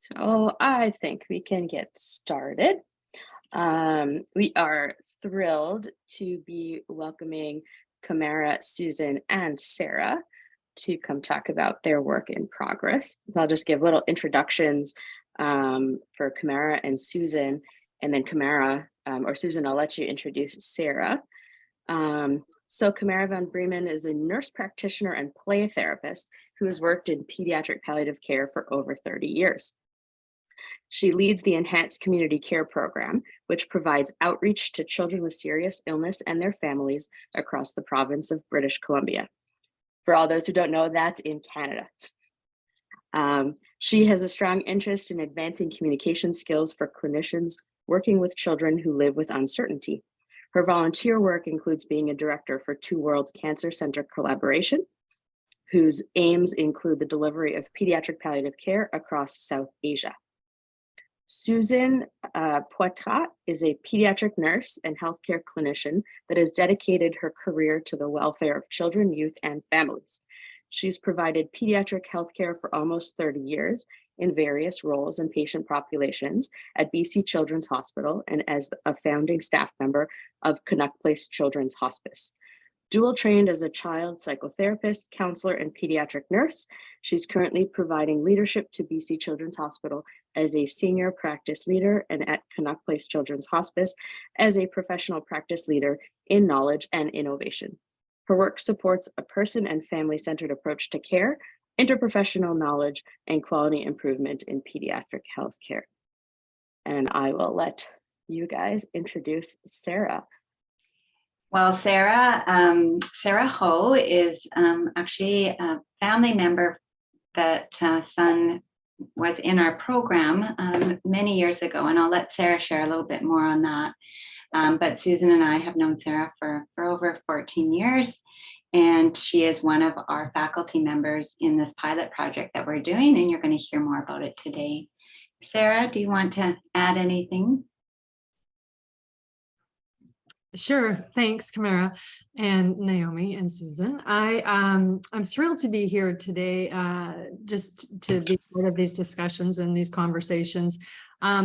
So I think we can get started. We are thrilled to be welcoming Camara, Susan, and Sarah to come talk about their work in progress. I'll just give little introductions for Camara and Susan, and then Camara, or Susan, I'll let you introduce Sarah. So Camara van Breemen is a nurse practitioner and play therapist who has worked in pediatric palliative care for over 30 years. She leads the Enhanced Community Care Program, which provides outreach to children with serious illness and their families across the province of British Columbia. For all those who don't know, that's in Canada. She has a strong interest in advancing communication skills for clinicians working with children who live with uncertainty. Her volunteer work includes being a director for Two Worlds Cancer Center Collaboration, whose aims include the delivery of pediatric palliative care across South Asia. Susan Poitras is a pediatric nurse and healthcare clinician that has dedicated her career to the welfare of children, youth, and families. She's provided pediatric healthcare for almost 30 years in various roles and patient populations at BC Children's Hospital and as a founding staff member of Canuck Children's Hospice. Dual trained as a child psychotherapist, counselor, and pediatric nurse, she's currently providing leadership to BC Children's Hospital as a senior practice leader and at Canuck Children's Hospice as a professional practice leader in knowledge and innovation. Her work supports a person and family-centered approach to care, interprofessional knowledge, and quality improvement in pediatric healthcare. And I will let you guys introduce Sarah. Well, Sarah Ho is actually a family member that son was in our program many years ago, and I'll let Sarah share a little bit more on that. But Susan and I have known Sarah for over 14 years, and she is one of our faculty members in this pilot project that we're doing, and you're going to hear more about it today. Sarah, do you want to add anything? Sure. Thanks, Camara and Naomi and Susan. I'm thrilled to be here today, just to be part of these discussions and these conversations.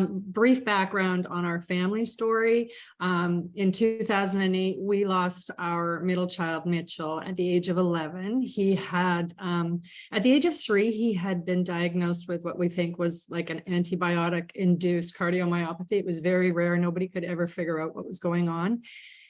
Brief background on our family story. In 2008, we lost our middle child, Mitchell, at the age of 11. He had, at the age of 3, he had been diagnosed with what we think was like an antibiotic-induced cardiomyopathy. It was very rare. Nobody could ever figure out what was going on.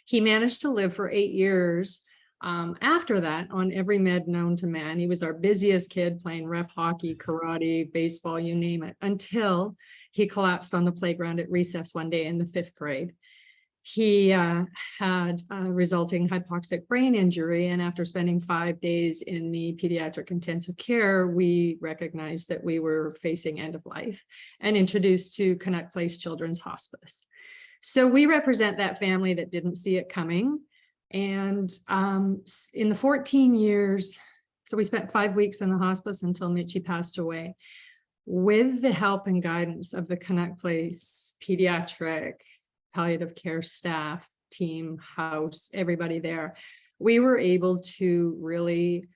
He managed to live for 8 years. After that, on every med known to man. He was our busiest kid, playing rep hockey, karate, baseball, you name it, until he collapsed on the playground at recess one day in the 5th grade. He had a resulting hypoxic brain injury, and after spending 5 days in the pediatric intensive care, we recognized that we were facing end of life and introduced to Canuck Children's Hospice. So we represent that family that didn't see it coming. And in the 14 years, so we spent 5 weeks in the hospice until Mitchie passed away. With the help and guidance of the Canuck pediatric palliative care staff, team, house, everybody there, we were able to really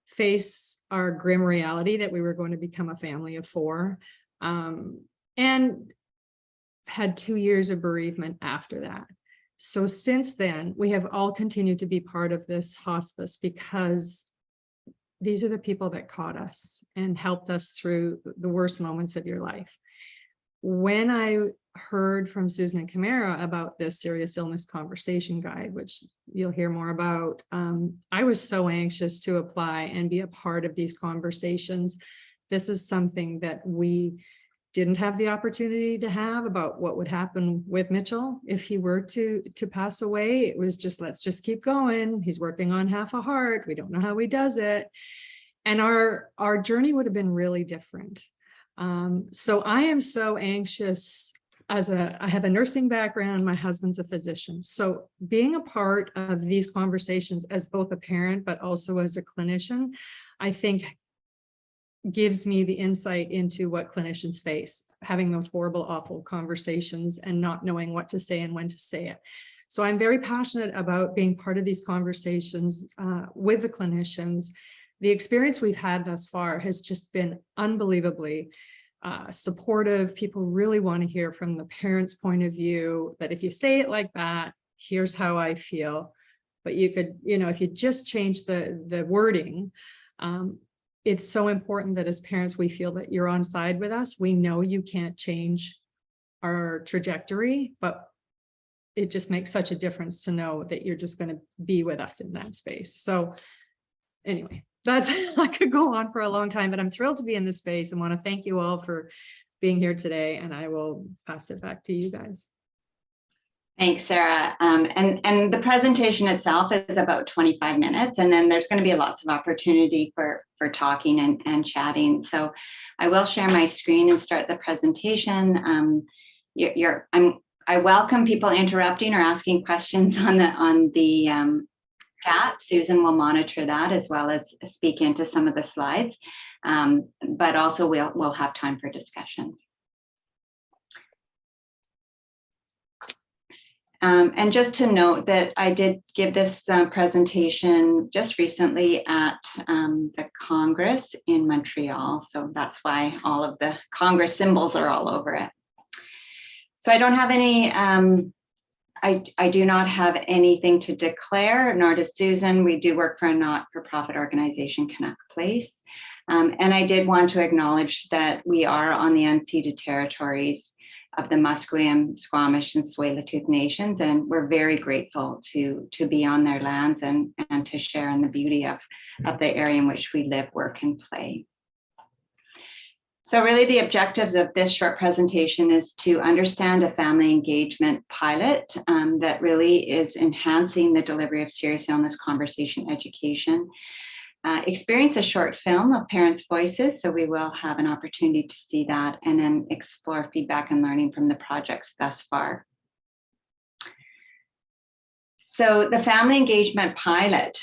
face our grim reality that we were going to become a family of 4, and had 2 years of bereavement after that. So since then, we have all continued to be part of this hospice because these are the people that caught us and helped us through the worst moments of your life. When I heard from Susan and Camara about this serious illness conversation guide, which you'll hear more about, I was so anxious to apply and be a part of these conversations. This is something that we didn't have the opportunity to have about what would happen with Mitchell if he were to pass away. It was just, let's just keep going. He's working on half a heart. We don't know how he does it. And our journey would have been really different. So I am so anxious. I have a nursing background. My husband's a physician. So being a part of these conversations as both a parent, but also as a clinician, I think gives me the insight into what clinicians face, having those horrible, awful conversations and not knowing what to say and when to say it. So I'm very passionate about being part of these conversations with the clinicians. The experience we've had thus far has just been unbelievably supportive. People really want to hear from the parents' point of view, that if you say it like that, here's how I feel. But you could, if you just change the wording, it's so important that as parents, we feel that you're on side with us. We know you can't change our trajectory, but it just makes such a difference to know that you're just going to be with us in that space. So anyway, I could go on for a long time, but I'm thrilled to be in this space and want to thank you all for being here today. And I will pass it back to you guys. Thanks, Sarah. And the presentation itself is about 25 minutes, and then there's going to be lots of opportunity for talking and chatting. So I will share my screen and start the presentation. I welcome people interrupting or asking questions on the chat. Susan will monitor that as well as speak into some of the slides, but also we'll have time for discussion. And just to note that I did give this presentation just recently at the Congress in Montreal. So that's why all of the Congress symbols are all over it. So I don't have any, I do not have anything to declare, nor does Susan. We do work for a not-for-profit organization, Canuck Place. And I did want to acknowledge that we are on the unceded territories of the Musqueam, Squamish, and Tsleil-Waututh nations, and we're very grateful to be on their lands and to share in the beauty of the area in which we live, work, and play. So really the objectives of this short presentation is to understand a family engagement pilot that really is enhancing the delivery of serious illness conversation education. Experience a short film of parents' voices, so we will have an opportunity to see that, and then explore feedback and learning from the projects thus far. So the family engagement pilot,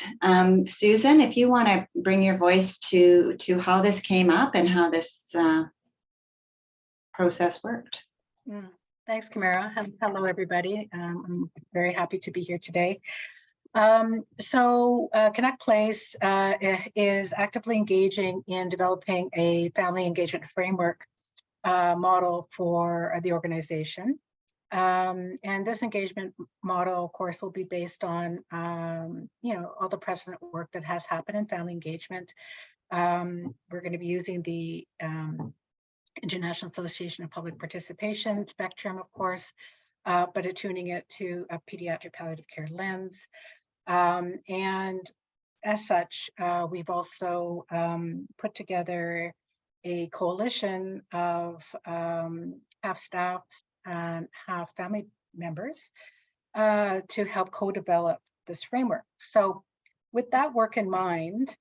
Susan, if you want to bring your voice to how this came up and how this process worked. Thanks, Camara. Hello, everybody. I'm very happy to be here today. Canuck Place is actively engaging in developing a family engagement framework model for the organization. And this engagement model, of course, will be based on, all the precedent work that has happened in family engagement. We're going to be using the International Association of Public Participation spectrum, of course, but attuning it to a pediatric palliative care lens. And as such, we've also put together a coalition of half staff and half family members to help co-develop this framework. So with that work in mind,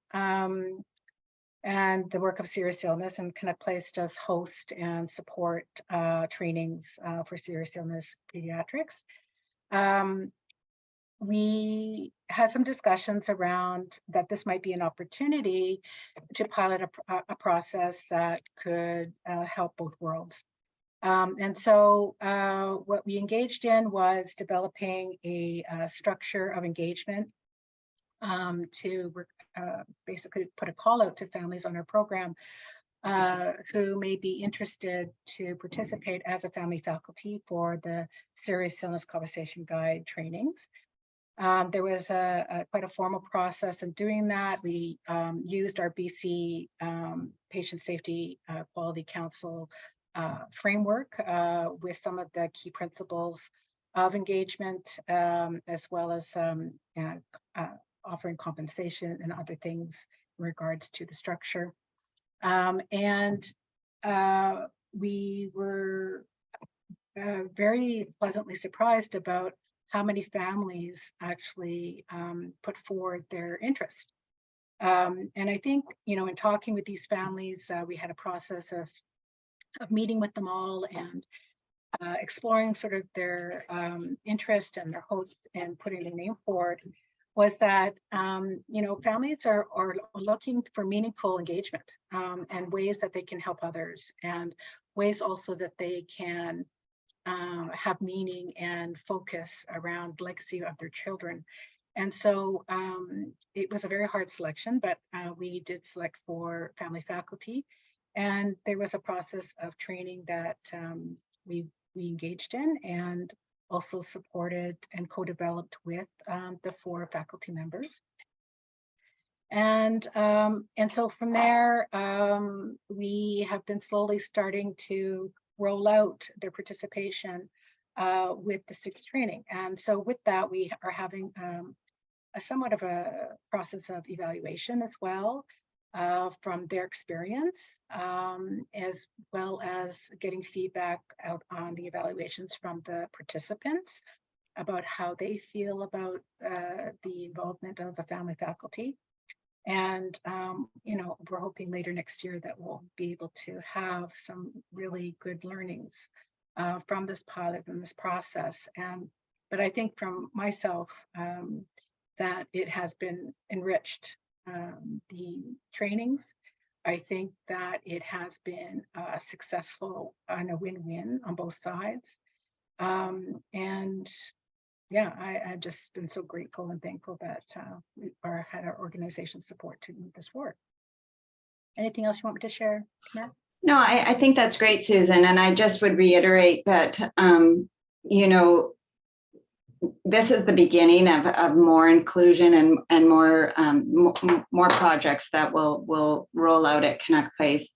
and the work of serious illness, and Canuck Place does host and support trainings for serious illness pediatrics. We had some discussions around that this might be an opportunity to pilot a process that could help both worlds. And so what we engaged in was developing a structure of engagement to basically put a call out to families on our program who may be interested to participate as a family faculty for the Serious Illness Conversation Guide trainings. There was quite a formal process in doing that. We used our BC Patient Safety Quality Council framework with some of the key principles of engagement, as well as offering compensation and other things in regards to the structure. We were very pleasantly surprised about how many families actually put forward their interest. And I think, in talking with these families, we had a process of meeting with them all and exploring sort of their interest and their hopes and putting the name forward, was that, families are looking for meaningful engagement and ways that they can help others, and ways also that they can have meaning and focus around legacy of their children. And so it was a very hard selection, but we did select 4 family faculty. And there was a process of training that we engaged in and also supported and co-developed with the 4 faculty members. And so from there, we have been slowly starting to roll out their participation with the 6th training. And so with that, we are having a somewhat of a process of evaluation as well from their experience, as well as getting feedback out on the evaluations from the participants about how they feel about the involvement of the family faculty. And, you know, we're hoping later next year that we'll be able to have some really good learnings from this pilot and this process. But I think from myself, that it has been enriched, the trainings. I think that it has been successful and a win-win on both sides. And yeah, I've just been so grateful and thankful that we had our organization support to move this forward. Anything else you want me to share, Camara? No, I think that's great, Susan. And I just would reiterate that, you know, this is the beginning of more inclusion and more projects that will roll out at Canuck Place.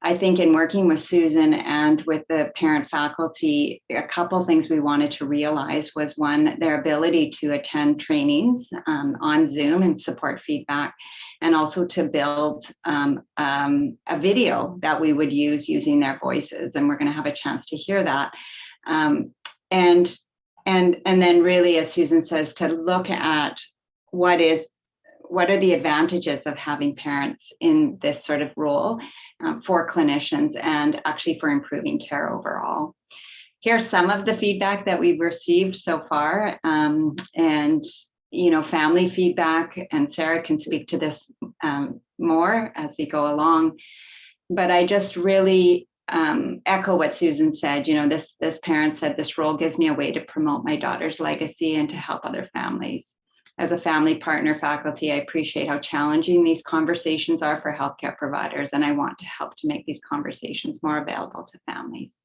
I think in working with Susan and with the parent faculty, a couple things we wanted to realize was, one, their ability to attend trainings on Zoom and support feedback, and also to build a video that we would use using their voices. And we're going to have a chance to hear that. And then really, as Susan says, to look at what are the advantages of having parents in this sort of role for clinicians and actually for improving care overall. Here's some of the feedback that we've received so far, and you know, family feedback, and Sarah can speak to this more as we go along. But I just really echo what Susan said. You know, this parent said, this role gives me a way to promote my daughter's legacy and to help other families. As a family partner faculty, I appreciate how challenging these conversations are for healthcare providers, and I want to help to make these conversations more available to families.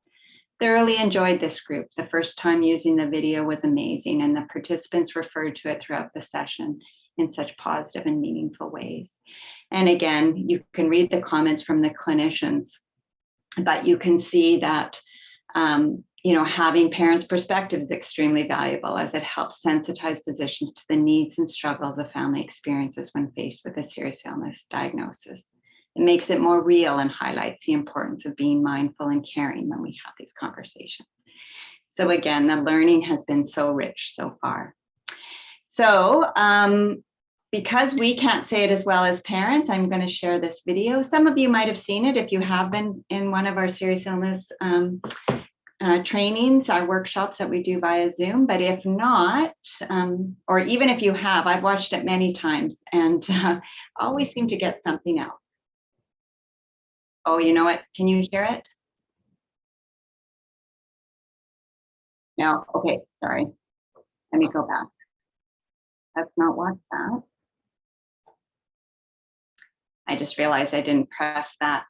Thoroughly enjoyed this group. The first time using the video was amazing, and the participants referred to it throughout the session in such positive and meaningful ways. And again, you can read the comments from the clinicians, but you can see that you know, having parents' perspective is extremely valuable, as it helps sensitize physicians to the needs and struggles of family experiences when faced with a serious illness diagnosis. It makes it more real and highlights the importance of being mindful and caring when we have these conversations. So again, the learning has been so rich so far. So because we can't say it as well as parents, I'm going to share this video. Some of you might have seen it if you have been in one of our serious illness trainings, our workshops that we do via Zoom. But if not, or even if you have, I've watched it many times and always seem to get something else. Oh, you know what? Can you hear it? No. Okay, sorry. Let me go back. Let's not watch that. I just realized I didn't press that,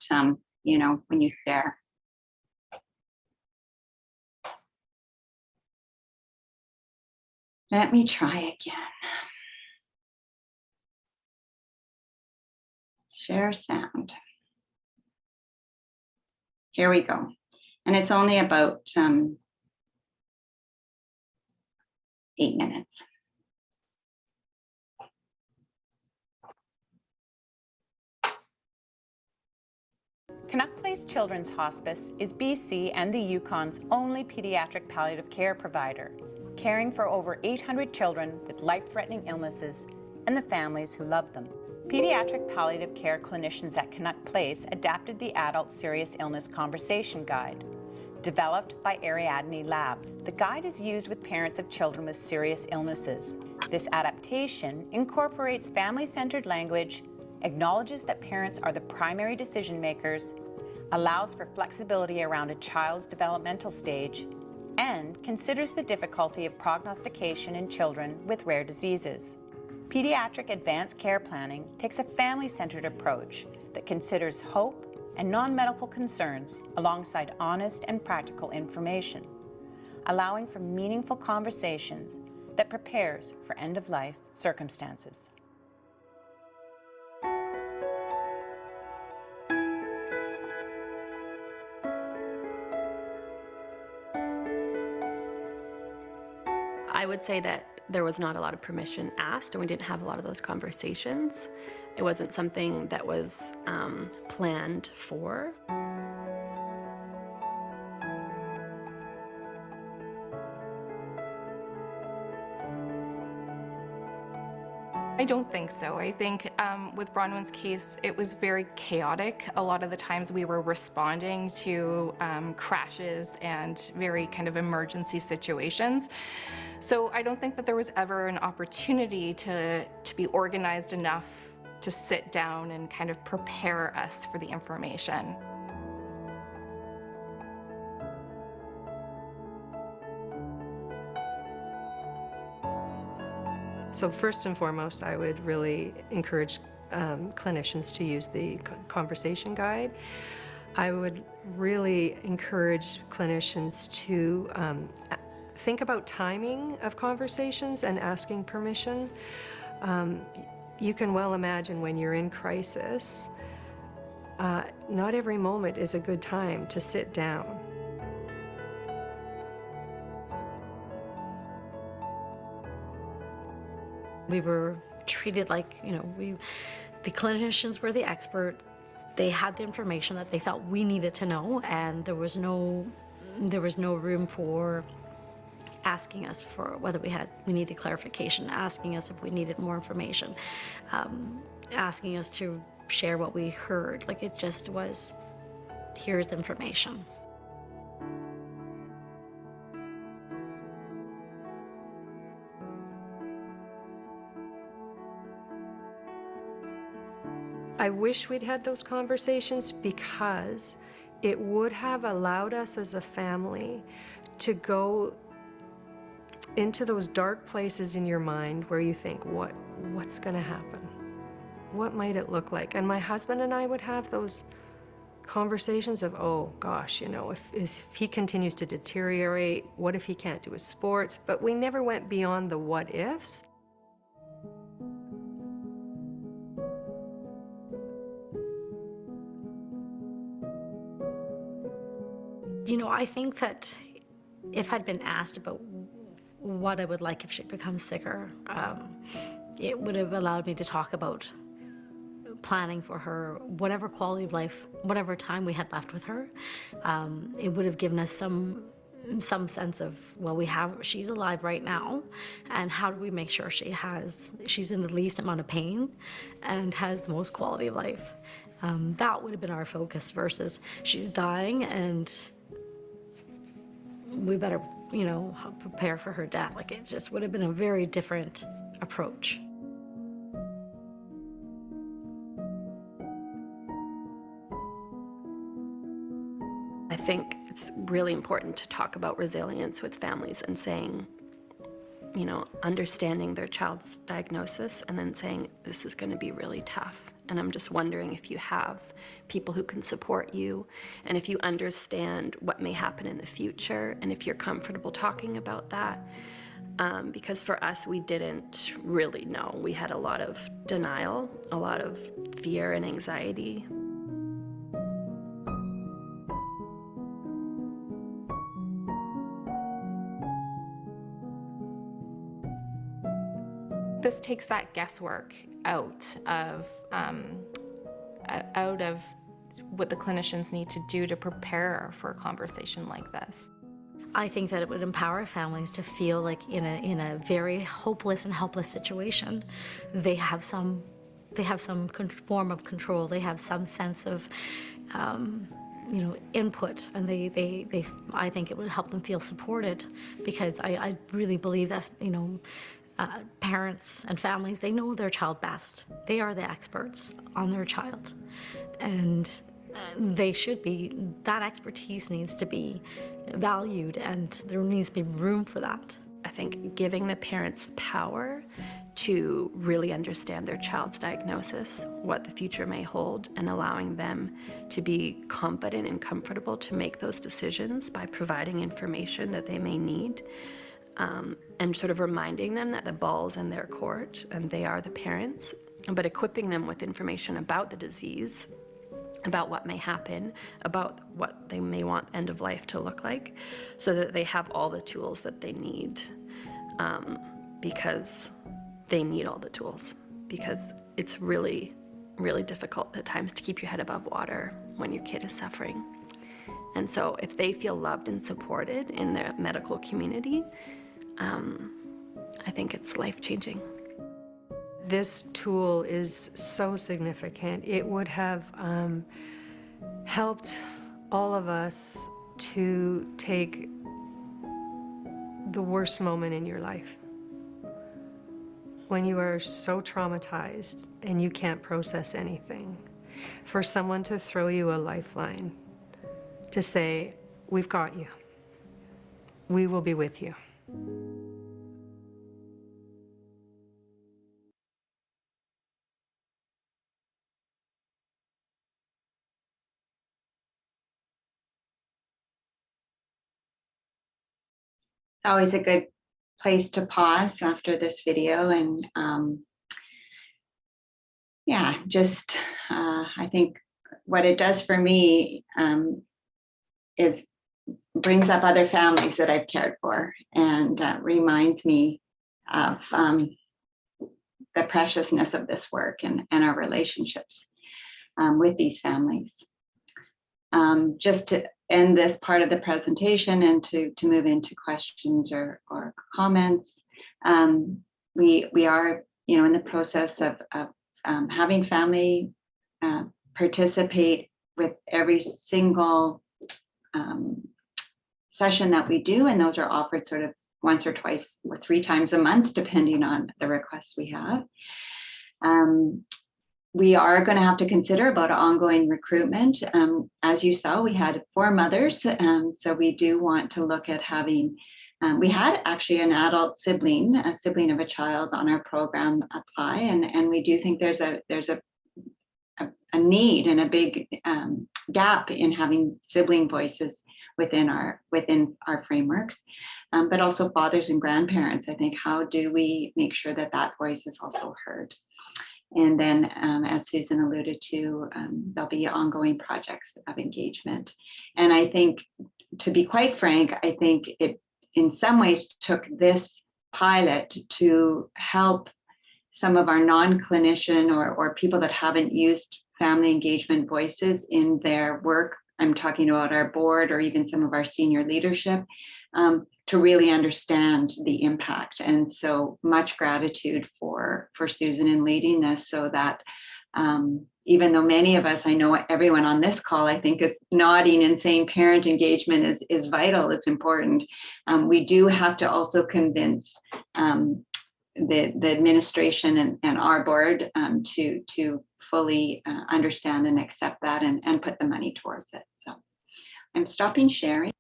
you know, when you share. Let me try again. Share sound. Here we go. And it's only about 8 minutes. Canuck Place Children's Hospice is BC and the Yukon's only pediatric palliative care provider, caring for over 800 children with life-threatening illnesses and the families who love them. Pediatric palliative care clinicians at Canuck Place adapted the Adult Serious Illness Conversation Guide, developed by Ariadne Labs. The guide is used with parents of children with serious illnesses. This adaptation incorporates family-centered language, acknowledges that parents are the primary decision makers, allows for flexibility around a child's developmental stage, and considers the difficulty of prognostication in children with rare diseases. Pediatric advanced care planning takes a family-centered approach that considers hope, and non-medical concerns alongside honest and practical information, allowing for meaningful conversations that prepares for end-of-life circumstances. I would say that there was not a lot of permission asked, and we didn't have a lot of those conversations. It wasn't something that was planned for. I don't think so. I think with Bronwyn's case, it was very chaotic. A lot of the times we were responding to crashes and very kind of emergency situations. So I don't think that there was ever an opportunity to be organized enough to sit down and kind of prepare us for the information. So first and foremost, I would really encourage clinicians to use the conversation guide. I would really encourage clinicians to think about timing of conversations and asking permission. You can well imagine when you're in crisis, not every moment is a good time to sit down. We were treated like, the clinicians were the expert. They had the information that they felt we needed to know, and there was no room for asking us for whether we needed clarification, asking us if we needed more information, asking us to share what we heard. Like, it just was, here's the information. I wish we'd had those conversations because it would have allowed us as a family to go into those dark places in your mind where you think, what's going to happen? What might it look like? And my husband and I would have those conversations of, oh gosh, if he continues to deteriorate, what if he can't do his sports? But we never went beyond the what ifs. I think that if I'd been asked about what I would like if she becomes sicker, it would have allowed me to talk about planning for her, whatever quality of life, whatever time we had left with her. It would have given us some sense of, well, she's alive right now, and how do we make sure she's in the least amount of pain and has the most quality of life. That would have been our focus versus she's dying and we better, prepare for her death. Like, it just would have been a very different approach. I think it's really important to talk about resilience with families and saying, understanding their child's diagnosis and then saying, this is going to be really tough. And I'm just wondering if you have people who can support you, and if you understand what may happen in the future, and if you're comfortable talking about that. Because for us, we didn't really know. We had a lot of denial, a lot of fear and anxiety. This takes that guesswork out of what the clinicians need to do to prepare for a conversation like this. I think that it would empower families to feel like in a very hopeless and helpless situation, they have some form of control. They have some sense of input, and I think it would help them feel supported, because I really believe that parents and families, they know their child best. They are the experts on their child, and they should be. That expertise needs to be valued, and there needs to be room for that. I think giving the parents power to really understand their child's diagnosis, what the future may hold, and allowing them to be confident and comfortable to make those decisions by providing information that they may need, and sort of reminding them that the ball's in their court and they are the parents, but equipping them with information about the disease, about what may happen, about what they may want end of life to look like, so that they have all the tools that they need, because they need all the tools, because it's really, really difficult at times to keep your head above water when your kid is suffering. And so if they feel loved and supported in their medical community, I think it's life-changing. This tool is so significant. It would have helped all of us to take the worst moment in your life, when you are so traumatized and you can't process anything, for someone to throw you a lifeline, to say, we've got you, we will be with you. It's always a good place to pause after this video and yeah, just I think what it does for me is brings up other families that I've cared for, and reminds me of the preciousness of this work and our relationships with these families. Just to end this part of the presentation and to move into questions or comments, we are, in the process of having family participate with every single session that we do, and those are offered sort of once or twice or 3 times a month, depending on the requests we have. We are going to have to consider about ongoing recruitment. As you saw, we had 4 mothers, so we do want to look at having, we had actually an adult sibling, a sibling of a child on our program apply, and we do think there's a need and a big gap in having sibling voices within our frameworks, but also fathers and grandparents. I think, how do we make sure that that voice is also heard? And then, as Susan alluded to, there'll be ongoing projects of engagement. And I think, to be quite frank, I think it in some ways took this pilot to help some of our non-clinician or people that haven't used family engagement voices in their work. I'm talking about our board or even some of our senior leadership, to really understand the impact. And so much gratitude for Susan in leading this, so that even though many of us, I know everyone on this call, I think, is nodding and saying parent engagement is vital, it's important, we do have to also convince the administration and our board to fully understand and accept that and put the money towards it. So I'm stopping sharing,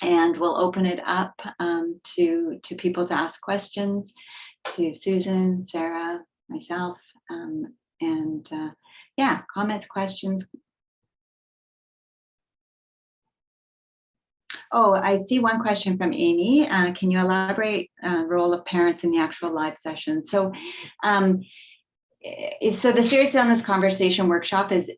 and we'll open it up to people to ask questions to Susan, Sarah, myself, and yeah, comments, questions. Oh, I see one question from Amy. Can you elaborate the role of parents in the actual live session? So, so the Serious Illness Conversation workshop is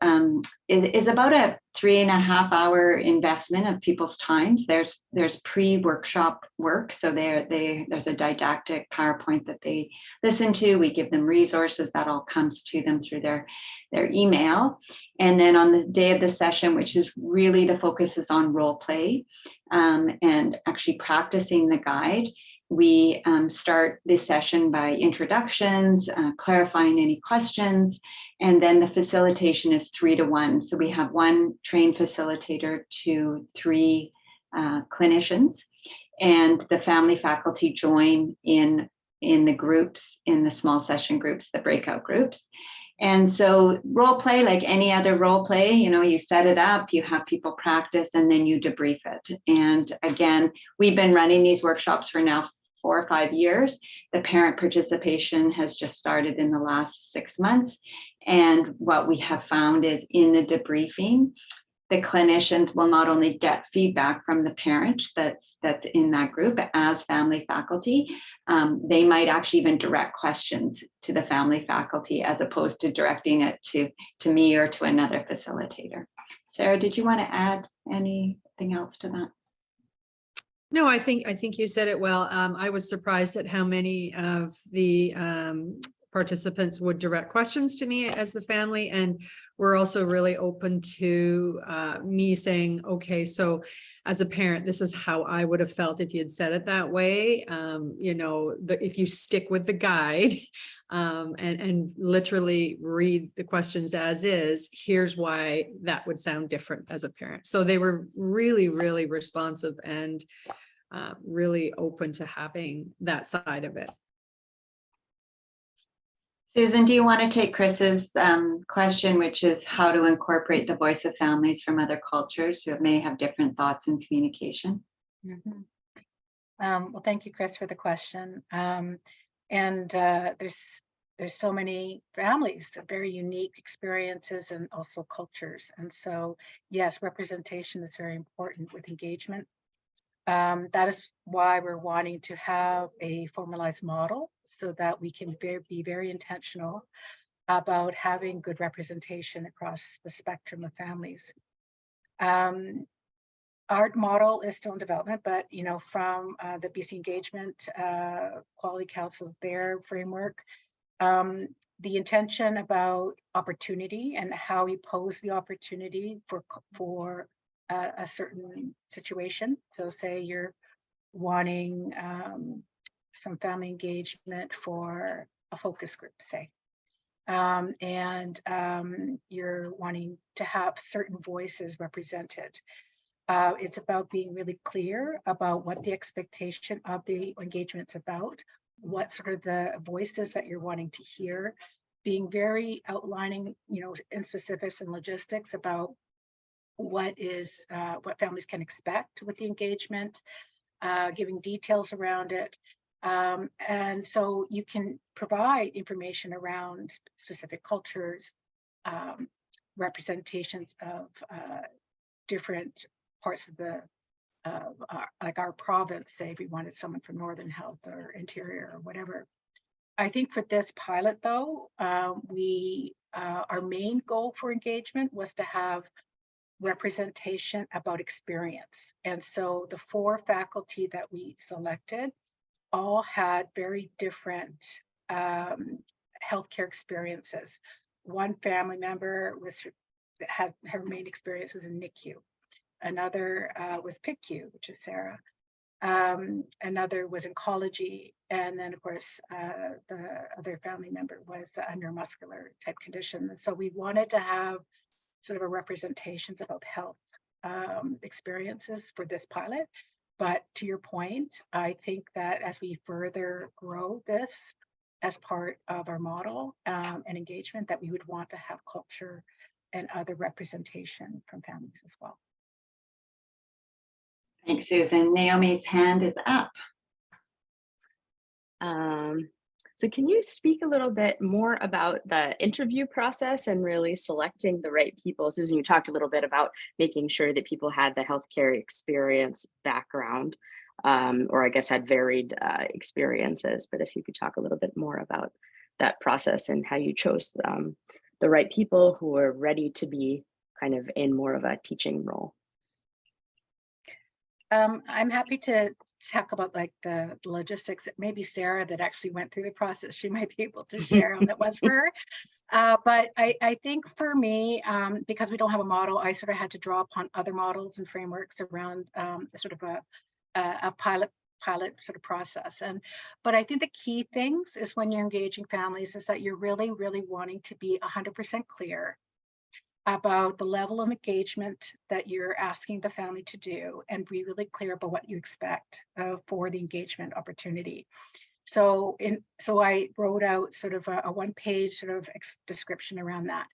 about a 3.5-hour investment of people's times. There's pre-workshop work, so there's a didactic PowerPoint that they listen to. We give them resources that all comes to them through their email, and then on the day of the session, which is really the focus is on role play and actually practicing the guide. We start this session by introductions, clarifying any questions, and then the facilitation is 3 to 1. So we have 1 trained facilitator to 3 clinicians, and the family faculty join in the groups, in the small session groups, the breakout groups. And so role play, like any other role play, you set it up, you have people practice, and then you debrief it. And again, we've been running these workshops for now 4 or 5 years. The parent participation has just started in the last 6 months. And what we have found is in the debriefing, the clinicians will not only get feedback from the parent that's in that group as family faculty, they might actually even direct questions to the family faculty as opposed to directing it to me or to another facilitator. Sarah, did you want to add anything else to that? No, I think you said it well. I was surprised at how many of the participants would direct questions to me as the family, and we're also really open to me saying, okay, so as a parent, this is how I would have felt if you had said it that way. You know, if you stick with the guide and literally read the questions as is, here's why that would sound different as a parent. So they were really, really responsive and really open to having that side of it. Susan, do you want to take Chris's question, which is how to incorporate the voice of families from other cultures who may have different thoughts in communication? Mm-hmm. Well, thank you, Chris, for the question. There's so many families, very unique experiences and also cultures. And so, yes, representation is very important with engagement. That is why we're wanting to have a formalized model so that we can be very intentional about having good representation across the spectrum of families. Our model is still in development, but you know, from the BC Engagement Quality Council, their framework, the intention about opportunity and how we pose the opportunity for a certain situation. So say you're wanting some family engagement for a focus group, say, and you're wanting to have certain voices represented. It's about being really clear about what the expectation of the engagement's about, what sort of the voices that you're wanting to hear, being very outlining, you know, in specifics and logistics about what families can expect with the engagement, giving details around it. And so you can provide information around specific cultures, representations of different parts of the like our province, say if we wanted someone from Northern Health or Interior or whatever. I think for this pilot though, our main goal for engagement was to have representation about experience. And so the 4 faculty that we selected all had very different healthcare experiences. One family member had her main experience was in NICU. Another was PICU, which is Sarah. Another was oncology. And then of course, the other family member was a neuromuscular type condition. So we wanted to have sort of a representations about health experiences for this pilot. But to your point, I think that as we further grow this as part of our model and engagement, that we would want to have culture and other representation from families as well. Thanks, Susan. Naomi's hand is up. So can you speak a little bit more about the interview process and really selecting the right people? Susan, you talked a little bit about making sure that people had the healthcare experience background, or I guess had varied experiences, but if you could talk a little bit more about that process and how you chose the right people who are ready to be kind of in more of a teaching role. I'm happy to talk about like the logistics. Maybe Sarah that actually went through the process, she might be able to share how that was for her. But I think for me, because we don't have a model, I sort of had to draw upon other models and frameworks around sort of a pilot sort of process. But I think the key things is when you're engaging families is that you're really, really wanting to be 100% clear about the level of engagement that you're asking the family to do and be really clear about what you expect for the engagement opportunity. So I wrote out sort of a one-page sort of description around that.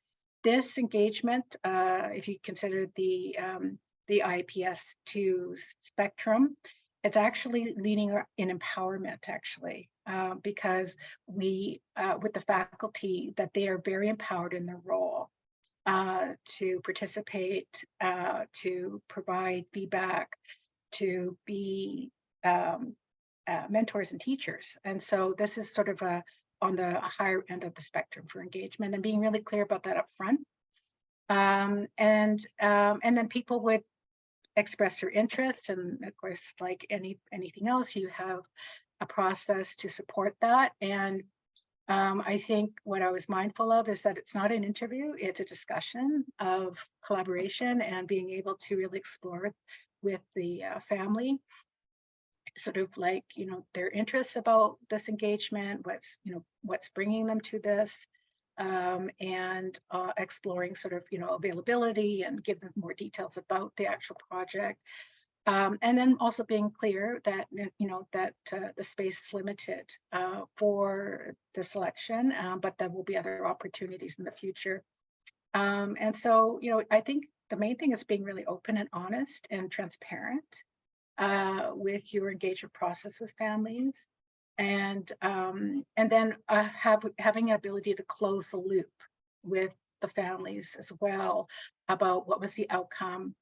This engagement, if you consider the IPS2 spectrum, it's actually leading in empowerment, actually, because we, with the faculty, that they are very empowered in their role to participate, to provide feedback, to be mentors and teachers. And so this is sort of on the higher end of the spectrum for engagement, and being really clear about that up front. And then people would express their interest, and of course, like anything else, you have a process to support that. And I think what I was mindful of is that it's not an interview, it's a discussion of collaboration and being able to really explore with the family, sort of like, their interests about this engagement, what's bringing them to this, and exploring sort of, availability, and give them more details about the actual project. And then also being clear that, the space is limited for the selection, but there will be other opportunities in the future. And so, I think the main thing is being really open and honest and transparent with your engagement process with families. And then having an ability to close the loop with the families as well about what was the outcome,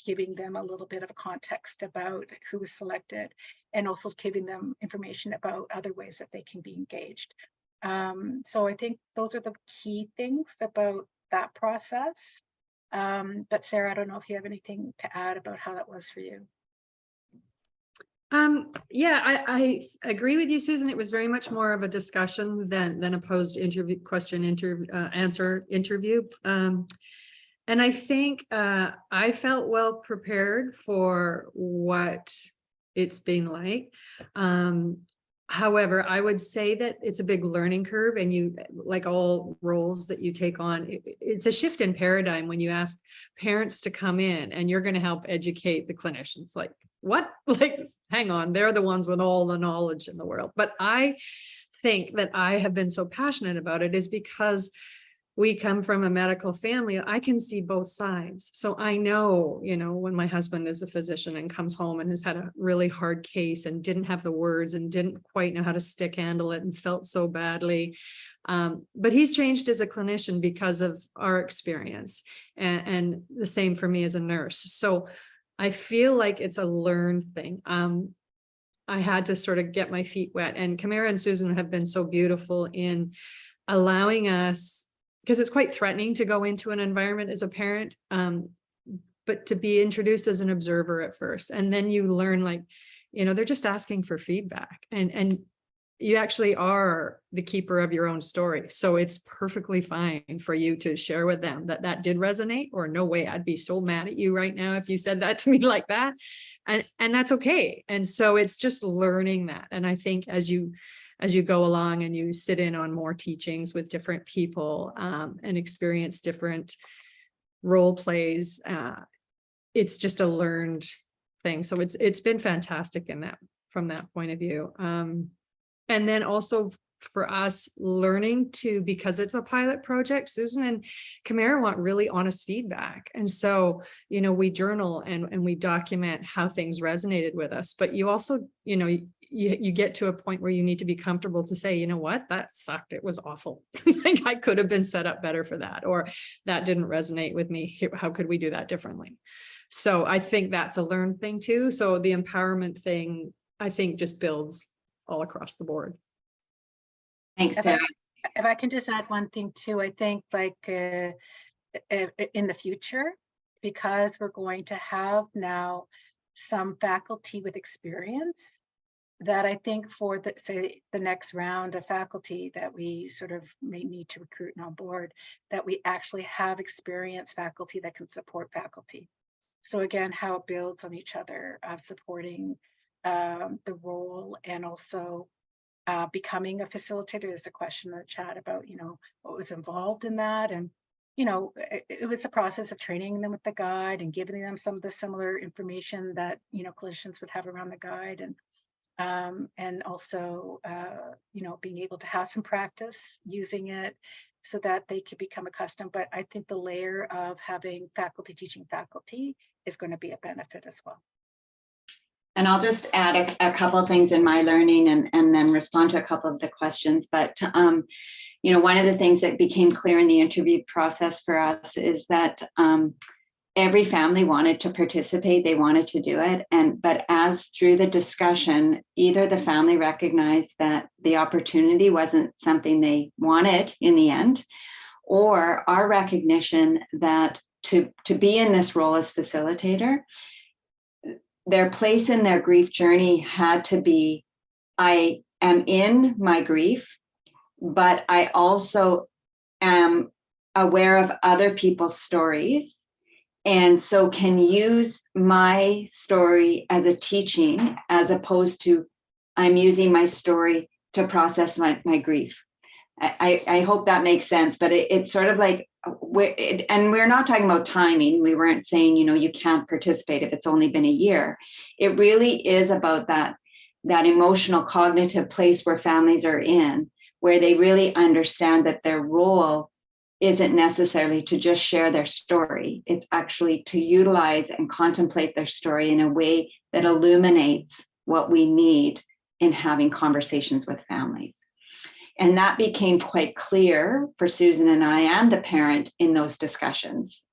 giving them a little bit of a context about who was selected, and also giving them information about other ways that they can be engaged. So I think those are the key things about that process. But Sarah, I don't know if you have anything to add about how that was for you. Yeah, I agree with you, Susan. It was very much more of a discussion than a posed answer interview. And I think I felt well prepared for what it's been like. However, I would say that it's a big learning curve, and you, like all roles that you take on, it's a shift in paradigm when you ask parents to come in and you're going to help educate the clinicians. Like, what? Like, hang on, they're the ones with all the knowledge in the world. But I think that I have been so passionate about it is because we come from a medical family. I can see both sides. So I know, when my husband is a physician and comes home and has had a really hard case and didn't have the words and didn't quite know how to stick handle it and felt so badly. But he's changed as a clinician because of our experience, and the same for me as a nurse. So I feel like it's a learned thing. I had to sort of get my feet wet, and Camara and Susan have been so beautiful in allowing us, because it's quite threatening to go into an environment as a parent, but to be introduced as an observer at first. And then you learn, like, they're just asking for feedback, and you actually are the keeper of your own story. So it's perfectly fine for you to share with them that did resonate, or no way, I'd be so mad at you right now if you said that to me like that. And that's okay. And so it's just learning that. And I think as you go along and you sit in on more teachings with different people, and experience different role plays, it's just a learned thing. So it's been fantastic from that point of view. And then also for us learning to, because it's a pilot project, Susan and Camara want really honest feedback. And so, we journal and we document how things resonated with us, but you also, you get to a point where you need to be comfortable to say, what, that sucked. It was awful. Like, I could have been set up better for that, or that didn't resonate with me. How could we do that differently? So I think that's a learned thing too. So the empowerment thing, I think, just builds all across the board. Thanks, Sarah. If I can just add one thing too, I think, like, in the future, because we're going to have now some faculty with experience, that I think for the next round of faculty that we sort of may need to recruit and on board, that we actually have experienced faculty that can support faculty. So again, how it builds on each other of supporting the role, and also becoming a facilitator. There's a question in the chat about, what was involved in that. And, it was a process of training them with the guide and giving them some of the similar information that, clinicians would have around the guide. And also, being able to have some practice using it so that they could become accustomed. But I think the layer of having faculty teaching faculty is going to be a benefit as well. And I'll just add a couple of things in my learning and then respond to a couple of the questions. But, you know, one of the things that became clear in the interview process for us is that every family wanted to participate, they wanted to do it. But as through the discussion, either the family recognized that the opportunity wasn't something they wanted in the end, or our recognition that to be in this role as facilitator, their place in their grief journey had to be, I am in my grief, but I also am aware of other people's stories. And so can use my story as a teaching, as opposed to I'm using my story to process my grief. I hope that makes sense, but it's sort of like, and we're not talking about timing. We weren't saying, you know, you can't participate if it's only been a year. It really is about that emotional cognitive place where families are in, where they really understand that their role isn't necessarily to just share their story. It's actually to utilize and contemplate their story in a way that illuminates what we need in having conversations with families. And that became quite clear for Susan and I and the parent in those discussions.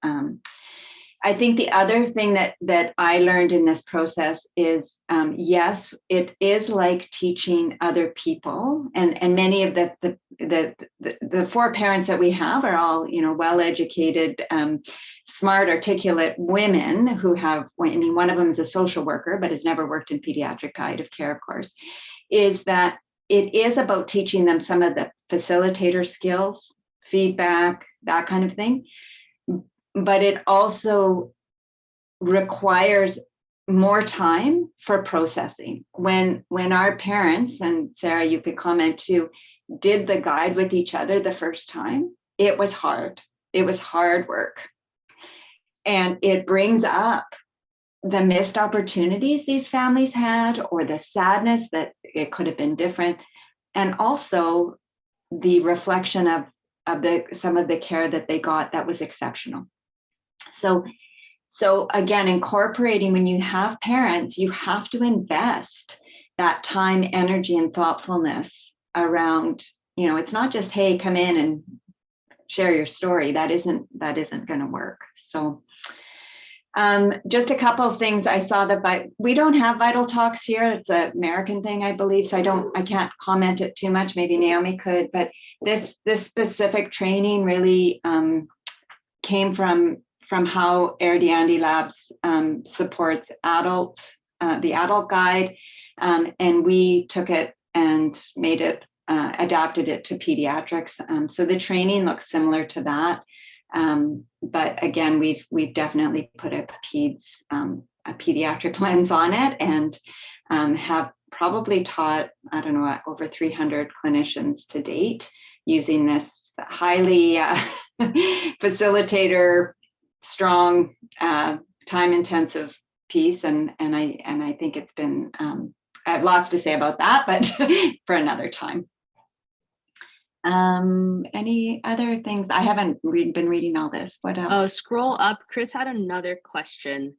I think the other thing that I learned in this process is, yes, it is like teaching other people, and many of the four parents that we have are all, you know, well-educated, smart, articulate women who have, I mean, one of them is a social worker, but has never worked in pediatric palliative care, of course, is that it is about teaching them some of the facilitator skills, feedback, that kind of thing. But it also requires more time for processing. When our parents, and Sarah, you could comment too, did the guide with each other the first time, it was hard. It was hard work. And it brings up the missed opportunities these families had, or the sadness that it could have been different, and also the reflection of some of the care that they got that was exceptional. So again, incorporating, when you have parents, you have to invest that time, energy, and thoughtfulness around, you know, it's not just, hey, come in and share your story. That isn't going to work. So just a couple of things. I saw that we don't have vital talks here. It's an American thing, I believe. So I can't comment it too much. Maybe Naomi could, but this specific training really came from how Erdiandi Labs supports the adult guide, and we took it and made it, adapted it to pediatrics. So the training looks similar to that. But again, we've definitely put a pediatric lens on it, and have probably taught, I don't know, over 300 clinicians to date using this highly facilitator, strong, time-intensive piece. And I think it's been, I have lots to say about that, but for another time. Any other things? I haven't been reading all this. What else? Oh, scroll up. Chris had another question.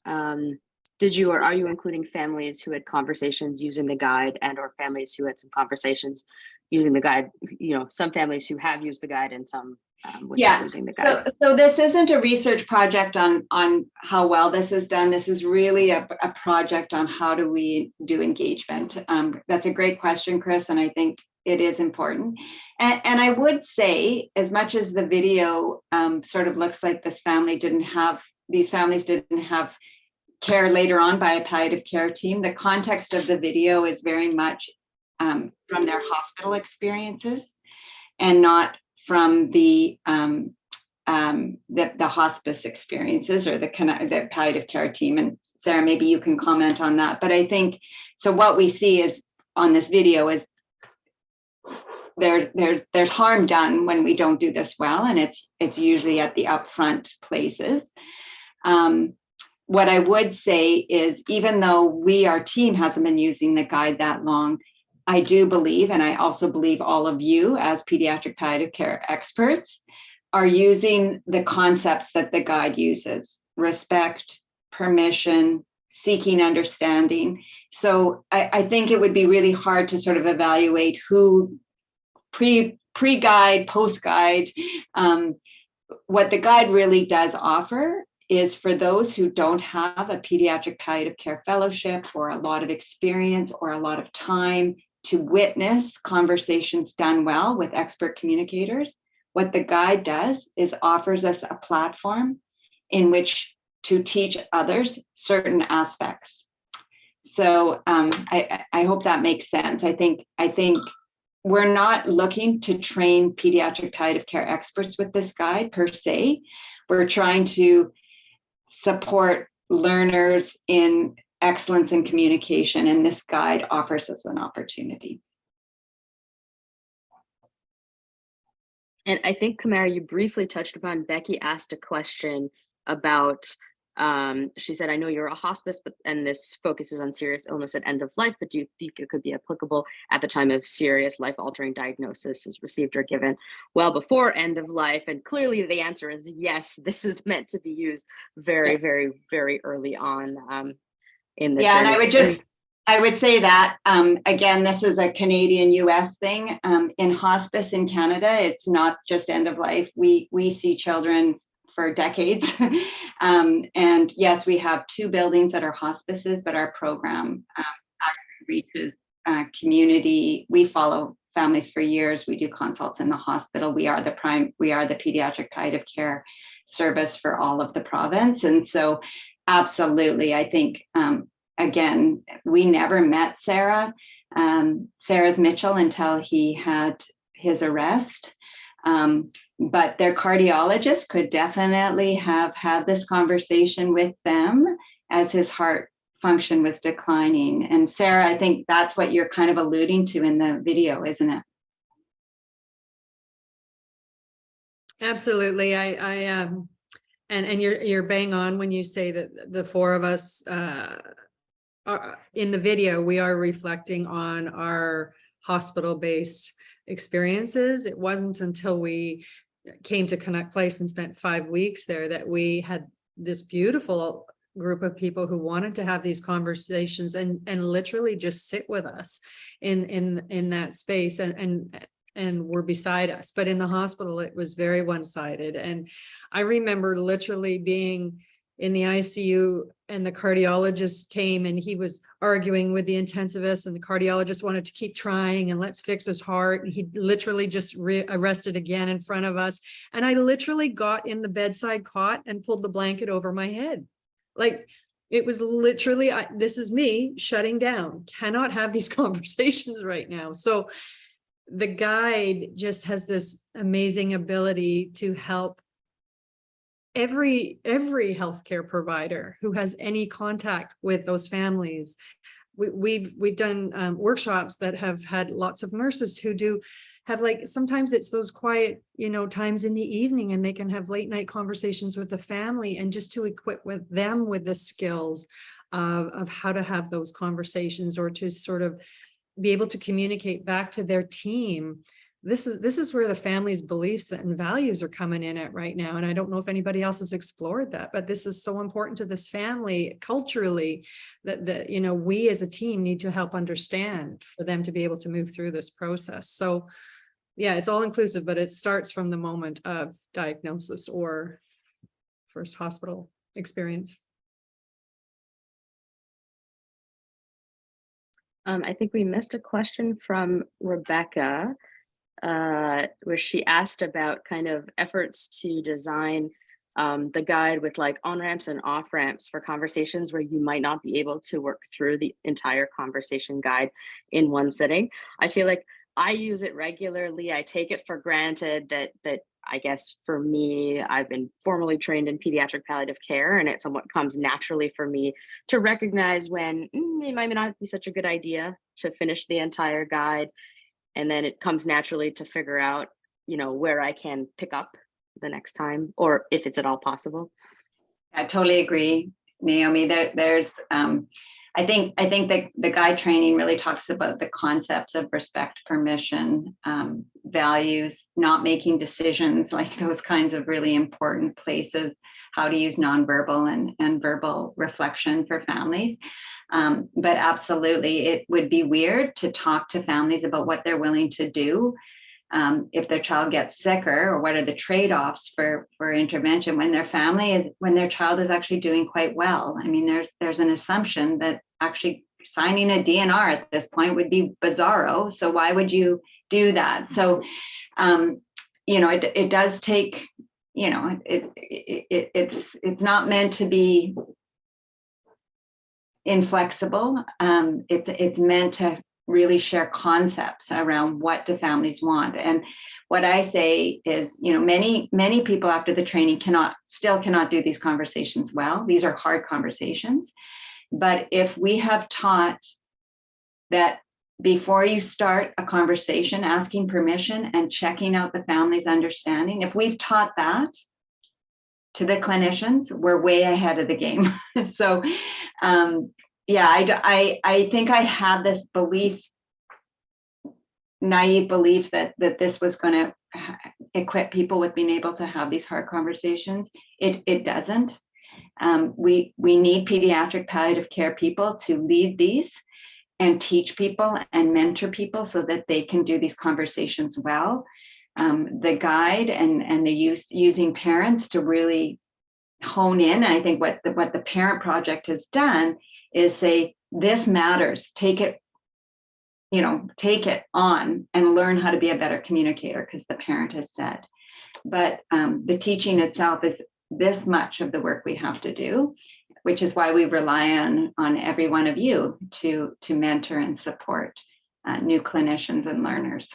Did you, or are you including families who had conversations using the guide, and or families who had some conversations using the guide? You know, some families who have used the guide and some without using the guide. So this isn't a research project on how well this is done. This is really a project on how do we do engagement. That's a great question, Chris, and I think it is important. And I would say, as much as the video sort of looks like these families didn't have care later on by a palliative care team, the context of the video is very much from their hospital experiences, and not from the hospice experiences or the palliative care team. And Sarah, maybe you can comment on that. But I think, so what we see is on this video is there's harm done when we don't do this well, and it's usually at the upfront places. What I would say is, even though our team hasn't been using the guide that long, I do believe, and I also believe all of you as pediatric palliative care experts are using the concepts that the guide uses: respect, permission, seeking understanding. So I think it would be really hard to sort of evaluate who pre-guide, post-guide. What the guide really does offer is for those who don't have a pediatric palliative care fellowship or a lot of experience or a lot of time to witness conversations done well with expert communicators. What the guide does is offers us a platform in which to teach others certain aspects. So I hope that makes sense. I think we're not looking to train pediatric palliative care experts with this guide per se. We're trying to support learners in excellence in communication, and this guide offers us an opportunity. And I think, Camara, you briefly touched upon, Becky asked a question about, she said, I know you're a hospice, and this focuses on serious illness at end of life, but do you think it could be applicable at the time of serious life-altering diagnosis is received or given well before end of life? And clearly the answer is yes, this is meant to be used very, very, very early on in the journey. And I would say that, again, this is a Canadian-US thing. In hospice in Canada, it's not just end of life. We see children for decades. And yes, we have 2 buildings that are hospices, but our program actually reaches community. We follow families for years. We do consults in the hospital. We are the pediatric palliative care service for all of the province. And so absolutely, I think, again, we never met Sarah's Mitchell until he had his arrest. But their cardiologist could definitely have had this conversation with them as his heart function was declining. And Sarah, I think that's what you're kind of alluding to in the video, isn't it? Absolutely. And you're bang on when you say that the 4 of us are in the video, we are reflecting on our hospital-based experiences. It wasn't until we came to Canuck Place and spent 5 weeks there that we had this beautiful group of people who wanted to have these conversations and literally just sit with us in that space and were beside us. But in the hospital, it was very one-sided. And I remember literally being in the ICU and the cardiologist came and he was arguing with the intensivist, and the cardiologist wanted to keep trying and let's fix his heart. And he literally just arrested again in front of us. And I literally got in the bedside cot and pulled the blanket over my head. Like, it was literally, this is me shutting down, cannot have these conversations right now. So the guide just has this amazing ability to help every healthcare provider who has any contact with those families. We've done workshops that have had lots of nurses who have, like, sometimes it's those quiet, times in the evening, and they can have late night conversations with the family, and just to equip with them with the skills of how to have those conversations, or to sort of be able to communicate back to their team. This is where the family's beliefs and values are coming in at right now. And I don't know if anybody else has explored that, but this is so important to this family culturally that we as a team need to help understand for them to be able to move through this process. So yeah, it's all inclusive, but it starts from the moment of diagnosis or first hospital experience. I think we missed a question from Rebecca, where she asked about kind of efforts to design the guide with like on-ramps and off-ramps for conversations where you might not be able to work through the entire conversation guide in one sitting. I feel like I use it regularly. I take it for granted that I guess for me, I've been formally trained in pediatric palliative care, and it somewhat comes naturally for me to recognize when it might not be such a good idea to finish the entire guide. And then it comes naturally to figure out, where I can pick up the next time, or if it's at all possible. I totally agree, Naomi. There's I think that the guide training really talks about the concepts of respect, permission, values, not making decisions, like those kinds of really important places. how to use nonverbal and verbal reflection for families. But absolutely, it would be weird to talk to families about what they're willing to do if their child gets sicker, or what are the trade-offs for intervention when their child is actually doing quite well. I mean, there's an assumption that actually signing a DNR at this point would be bizarro. So why would you do that? So, it does take, it's not meant to be inflexible. It's meant to really share concepts around what do families want. And what I say is, many people after the training still cannot do these conversations well. These are hard conversations. But if we have taught that before you start a conversation, asking permission and checking out the family's understanding, if we've taught that to the clinicians, we're way ahead of the game. So, I think I had this naive belief that this was going to equip people with being able to have these hard conversations. It doesn't. We need pediatric palliative care people to lead these and teach people and mentor people so that they can do these conversations well. The guide and the using parents to really hone in. And I think what the Parent Project has done is say, this matters, take it on and learn how to be a better communicator, because the parent has said. But the teaching itself is this much of the work we have to do, which is why we rely on every one of you to mentor and support new clinicians and learners.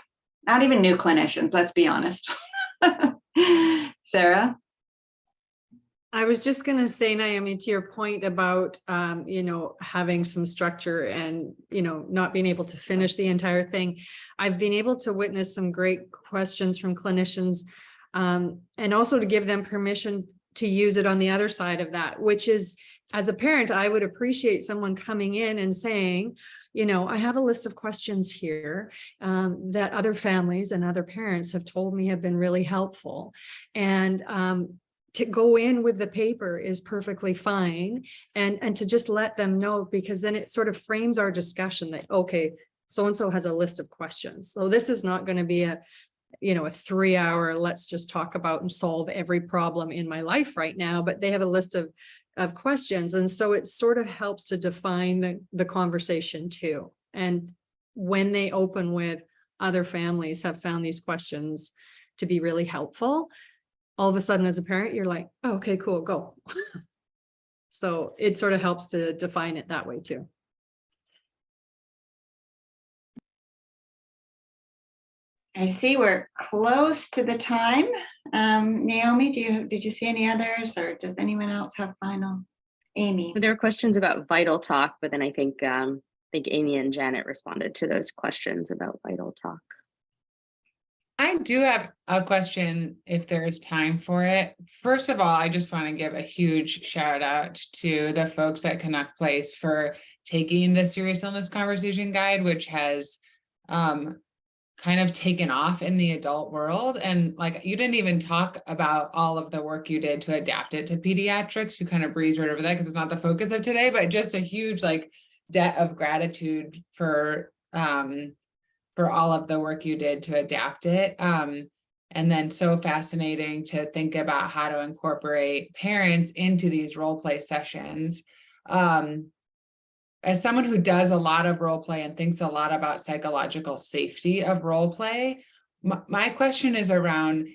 Not even new clinicians, let's be honest. Sarah? I was just going to say, Naomi, to your point about, having some structure and, not being able to finish the entire thing. I've been able to witness some great questions from clinicians, and also to give them permission to use it on the other side of that, which is, as a parent, I would appreciate someone coming in and saying, I have a list of questions here that other families and other parents have told me have been really helpful. And to go in with the paper is perfectly fine, and to just let them know, because then it sort of frames our discussion that, okay, so-and-so has a list of questions. So this is not going to be a 3-hour, let's just talk about and solve every problem in my life right now, but they have a list of questions. And so it sort of helps to define the conversation too. And when they open with other families have found these questions to be really helpful, all of a sudden as a parent, you're like, oh, okay, cool, go. So it sort of helps to define it that way too. I see we're close to the time. Naomi, did you see any others, or does anyone else have final? Amy? There were questions about Vital Talk, but then I think Amy and Janet responded to those questions about Vital Talk. I do have a question if there's time for it. First of all, I just want to give a huge shout out to the folks at Canuck Place for taking the Serious Illness Conversation Guide, which has kind of taken off in the adult world. And like, you didn't even talk about all of the work you did to adapt it to pediatrics. You kind of breezed right over that because it's not the focus of today, but just a huge debt of gratitude for all of the work you did to adapt it. And then so fascinating to think about how to incorporate parents into these role play sessions. As someone who does a lot of role play and thinks a lot about psychological safety of role play, my question is around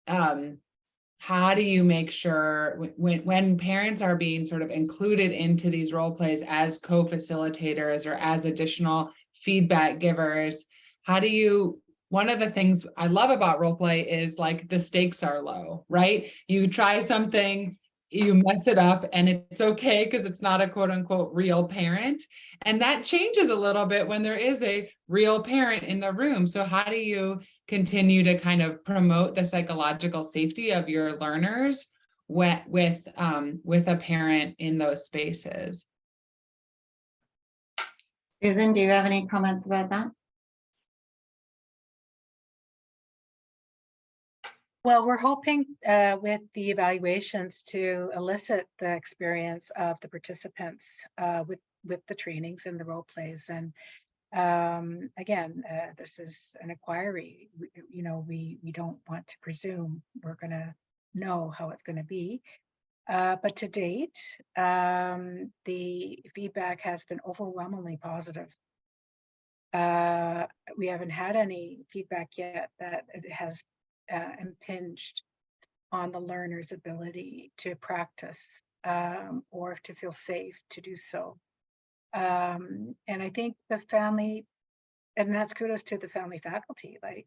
how do you make sure when parents are being sort of included into these role plays as co-facilitators or as additional feedback givers, one of the things I love about role play is the stakes are low, right? You try something, you mess it up, and it's okay because it's not a quote unquote real parent. And that changes a little bit when there is a real parent in the room. So how do you continue to kind of promote the psychological safety of your learners with a parent in those spaces? Susan, do you have any comments about that? Well, we're hoping with the evaluations to elicit the experience of the participants with the trainings and the role plays. And again, this is an inquiry. We don't want to presume we're going to know how it's going to be. But to date, the feedback has been overwhelmingly positive. We haven't had any feedback yet that it has impinged on the learner's ability to practice or to feel safe to do so. And I think the family, and that's kudos to the family faculty. Like,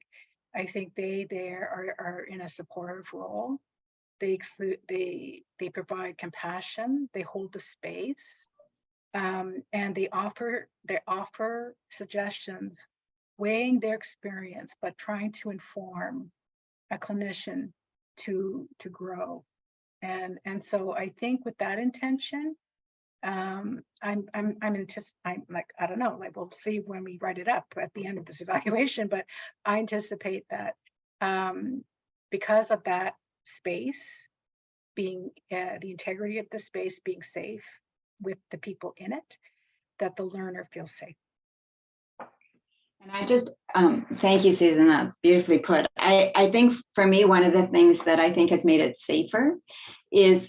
I think they are in a supportive role. They provide compassion. They hold the space, and they offer suggestions, weighing their experience, but trying to inform a clinician to grow. And so I think with that intention, I'm like, I don't know, like we'll see when we write it up at the end of this evaluation, but I anticipate that because of that space being the integrity of the space being safe with the people in it, that the learner feels safe. And I just, thank you, Susan, that's beautifully put. I think for me, one of the things that I think has made it safer is,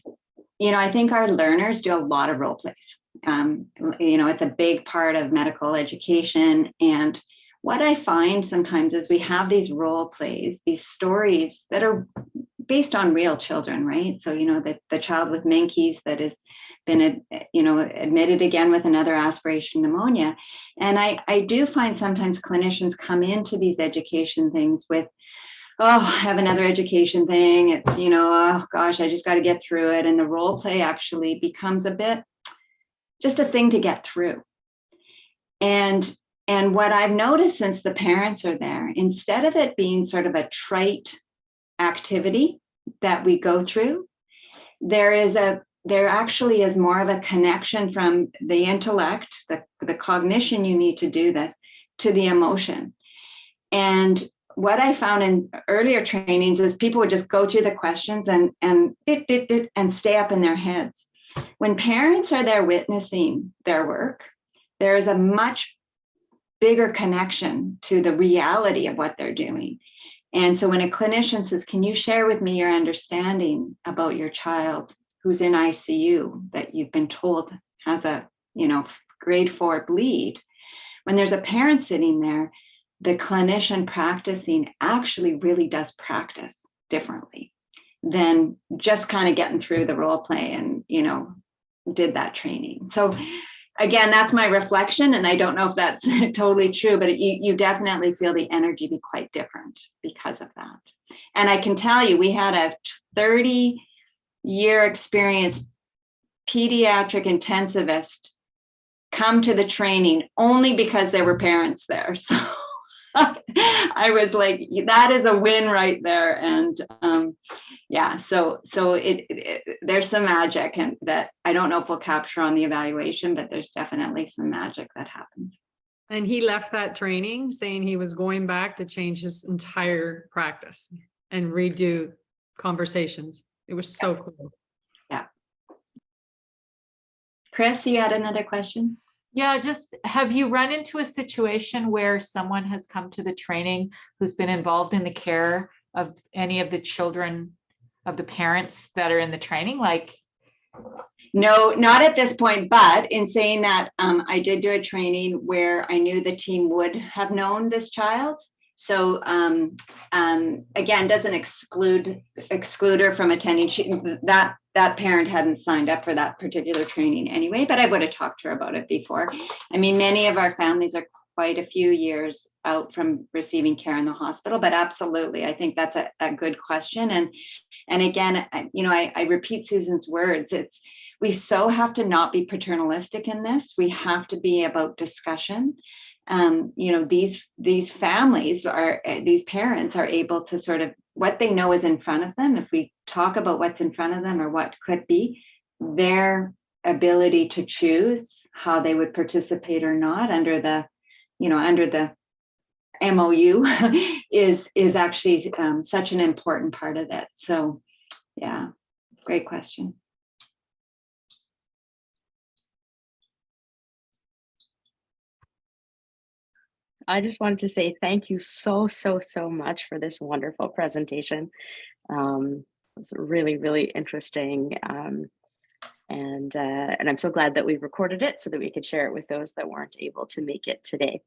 I think our learners do a lot of role plays. It's a big part of medical education. And what I find sometimes is we have these role plays, these stories that are based on real children, right? So, the child with Menkes that has been, admitted again with another aspiration pneumonia. And I do find sometimes clinicians come into these education things with, oh, I have another education thing. It's, oh gosh, I just got to get through it. And the role play actually becomes a bit just a thing to get through. And what I've noticed since the parents are there, instead of it being sort of a trite activity that we go through, there actually is more of a connection from the intellect, the cognition you need to do this, to the emotion. And what I found in earlier trainings is people would just go through the questions and stay up in their heads. When parents are there witnessing their work, there's a much bigger connection to the reality of what they're doing. And so when a clinician says, can you share with me your understanding about your child who's in ICU that you've been told has a, grade 4 bleed? When there's a parent sitting there, the clinician practicing actually really does practice differently than just kind of getting through the role play and, did that training. So again, that's my reflection. And I don't know if that's totally true, but you definitely feel the energy be quite different because of that. And I can tell you, we had a 30-year experience pediatric intensivist come to the training only because there were parents there. So I was like, that is a win right there. And so there's some magic, and that I don't know if we'll capture on the evaluation, but there's definitely some magic that happens. And he left that training saying he was going back to change his entire practice and redo conversations. It was so cool. Yeah. Chris, you had another question? Yeah, just have you run into a situation where someone has come to the training who's been involved in the care of any of the children of the parents that are in the training? No, not at this point, but in saying that, I did do a training where I knew the team would have known this child. So again, doesn't exclude her from attending. That parent hadn't signed up for that particular training anyway, but I would have talked to her about it before. I mean, many of our families are quite a few years out from receiving care in the hospital, but absolutely, I think that's a good question. And again, I repeat Susan's words. We so have to not be paternalistic in this. We have to be about discussion. These families these parents are able to sort of, what they know is in front of them. If we talk about what's in front of them or what could be, their ability to choose how they would participate or not under the MOU is actually such an important part of it. So yeah, great question. I just wanted to say thank you so much for this wonderful presentation. It's really, really interesting. And I'm so glad that we recorded it so that we could share it with those that weren't able to make it today.